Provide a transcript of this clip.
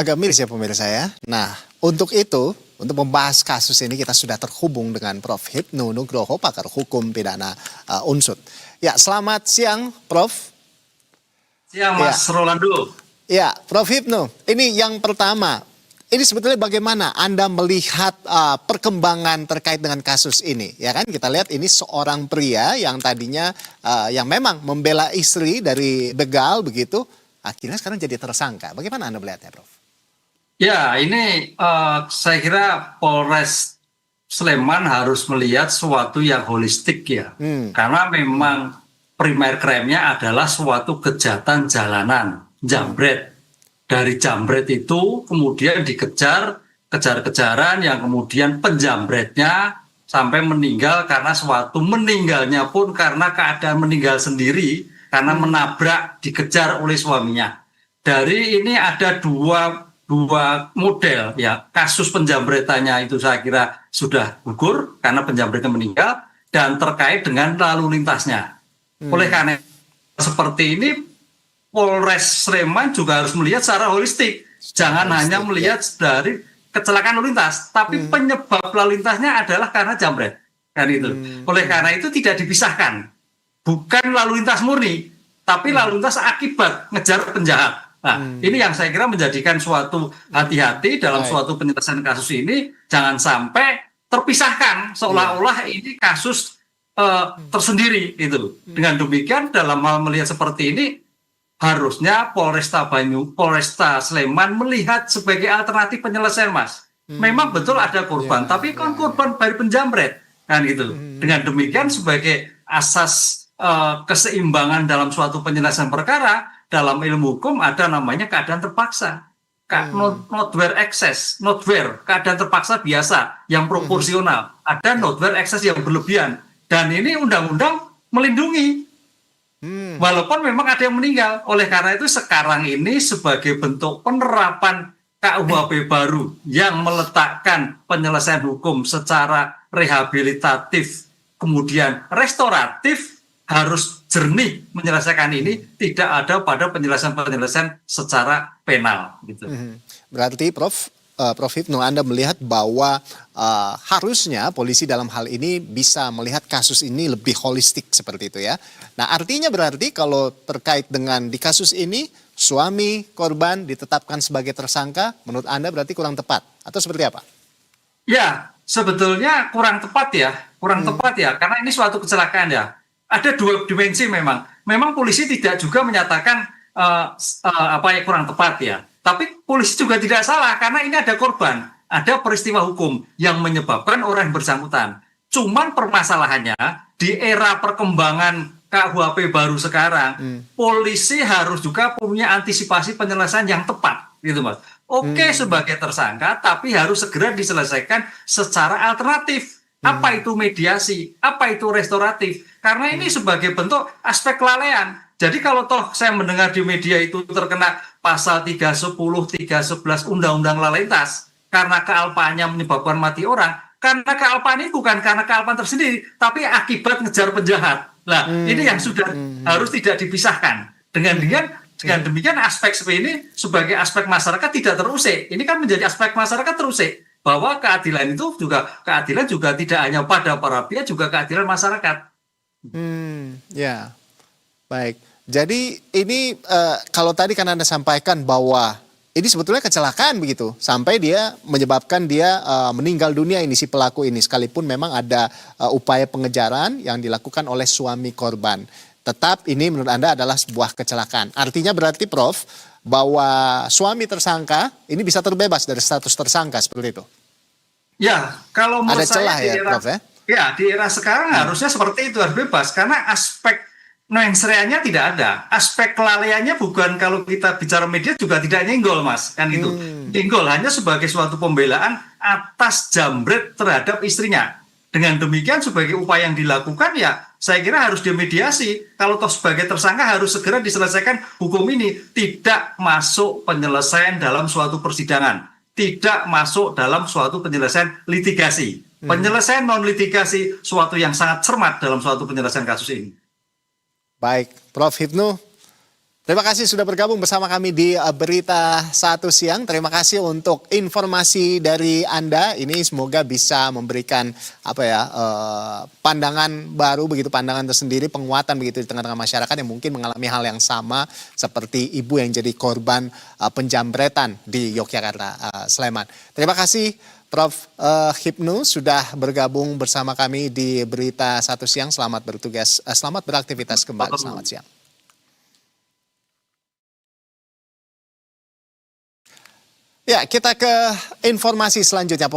agak miris ya pemirsa ya. Nah, untuk itu, untuk membahas kasus ini kita sudah terhubung dengan Prof. Hipnu Nugroho, pakar hukum pidana Unsud. Ya, selamat siang Prof. Siang Ya, Mas Rolando. ya, Prof. Hipnu, ini yang pertama. Ini sebetulnya bagaimana Anda melihat perkembangan terkait dengan kasus ini? Ya kan, kita lihat ini seorang pria yang tadinya yang memang membela istri dari begal begitu, akhirnya sekarang jadi tersangka. Bagaimana Anda melihatnya, Prof? Ya, ini saya kira Polres Sleman harus melihat sesuatu yang holistik ya. Karena memang primer crime-nya adalah suatu kejahatan jalanan, jambret. Dari jambret itu kemudian dikejar, kejar-kejaran yang kemudian penjambretnya sampai meninggal karena suatu meninggalnya pun karena keadaan meninggal sendiri karena menabrak dikejar oleh suaminya. Dari ini ada dua model ya, kasus penjambretannya itu saya kira sudah gugur karena penjambretnya meninggal dan terkait dengan lalu lintasnya. Oleh karena seperti ini Polres Sleman juga harus melihat secara holistik. Jangan hanya melihat dari kecelakaan lalu lintas, tapi penyebab lalu lintasnya adalah karena jambret. Kan itu. Oleh karena itu tidak dipisahkan. Bukan lalu lintas murni, tapi lalu lintas akibat ngejar penjahat. Nah, ini yang saya kira menjadikan suatu hati-hati dalam suatu penyelesaian kasus ini, jangan sampai terpisahkan seolah-olah ini kasus tersendiri itu. Dengan demikian dalam hal melihat seperti ini harusnya Polresta Sleman melihat sebagai alternatif penyelesaian, Mas. Memang betul ada korban, tapi kan korban dari penjambret, kan gitu. Dengan demikian sebagai asas keseimbangan dalam suatu penyelesaian perkara, dalam ilmu hukum ada namanya keadaan terpaksa. Not where excess, not where keadaan terpaksa biasa yang proporsional. Ada not where excess yang berlebihan. Dan ini undang-undang melindungi. Walaupun memang ada yang meninggal. Oleh karena itu sekarang ini sebagai bentuk penerapan KUHP baru yang meletakkan penyelesaian hukum secara rehabilitatif kemudian restoratif harus jernih menyelesaikan ini, tidak ada pada penyelesaian secara penal gitu. Berarti Prof Hipnu, Anda melihat bahwa harusnya polisi dalam hal ini bisa melihat kasus ini lebih holistik seperti itu ya. Nah, artinya berarti kalau terkait dengan di kasus ini suami korban ditetapkan sebagai tersangka, menurut Anda berarti kurang tepat atau seperti apa? Ya, sebetulnya kurang tepat ya, karena ini suatu kecelakaan ya. Ada dua dimensi memang. Memang polisi tidak juga menyatakan kurang tepat ya. Tapi polisi juga tidak salah karena ini ada korban, ada peristiwa hukum yang menyebabkan orang yang bersangkutan. Cuman permasalahannya di era perkembangan KUHP baru sekarang, polisi harus juga punya antisipasi penyelesaian yang tepat, gitu Mas. Oke, sebagai tersangka, tapi harus segera diselesaikan secara alternatif. Apa itu mediasi? Apa itu restoratif? Karena ini sebagai bentuk aspek kelalaian. Jadi kalau toh saya mendengar di media itu terkena pasal 310, 311 Undang-Undang Lalu Lintas karena kealpaannya menyebabkan mati orang, karena kealpaan ini bukan karena kealpaan tersendiri, tapi akibat ngejar penjahat. Nah, ini yang sudah harus tidak dipisahkan. Dengan demikian aspek seperti ini sebagai aspek masyarakat tidak terusik. Ini kan menjadi aspek masyarakat terusik bahwa keadilan juga tidak hanya pada para pihak, juga keadilan masyarakat. Ya, baik. Jadi ini kalau tadi kan Anda sampaikan bahwa ini sebetulnya kecelakaan begitu, sampai dia menyebabkan dia meninggal dunia ini si pelaku ini, sekalipun memang ada upaya pengejaran yang dilakukan oleh suami korban. Tetap ini menurut Anda adalah sebuah kecelakaan. Artinya berarti Prof, bahwa suami tersangka ini bisa terbebas dari status tersangka seperti itu? Ya, kalau menurut ada celah saya ya Prof ya? Ya, di era sekarang harusnya seperti itu, harus bebas. Karena aspek mensreanya tidak ada. Aspek kelalaiannya bukan, kalau kita bicara media juga tidak nyenggol, Mas. Kan itu. Nyenggol hanya sebagai suatu pembelaan atas jambret terhadap istrinya. Dengan demikian sebagai upaya yang dilakukan ya saya kira harus dimediasi. Kalau toh sebagai tersangka harus segera diselesaikan hukum ini. Tidak masuk penyelesaian dalam suatu persidangan. Tidak masuk dalam suatu penyelesaian litigasi. Penyelesaian non-litigasi suatu yang sangat cermat dalam suatu penyelesaian kasus ini. Baik, Prof Hipnu, Terima kasih sudah bergabung bersama kami di Berita Satu Siang. Terima kasih untuk informasi dari Anda. Ini semoga bisa memberikan pandangan baru, begitu pandangan tersendiri, penguatan begitu di tengah-tengah masyarakat yang mungkin mengalami hal yang sama seperti ibu yang jadi korban penjambretan di Yogyakarta, Sleman. Terima kasih Prof. Hipnu sudah bergabung bersama kami di Berita Satu Siang. Selamat bertugas, selamat beraktivitas kembali. Selamat siang. Ya, kita ke informasi selanjutnya.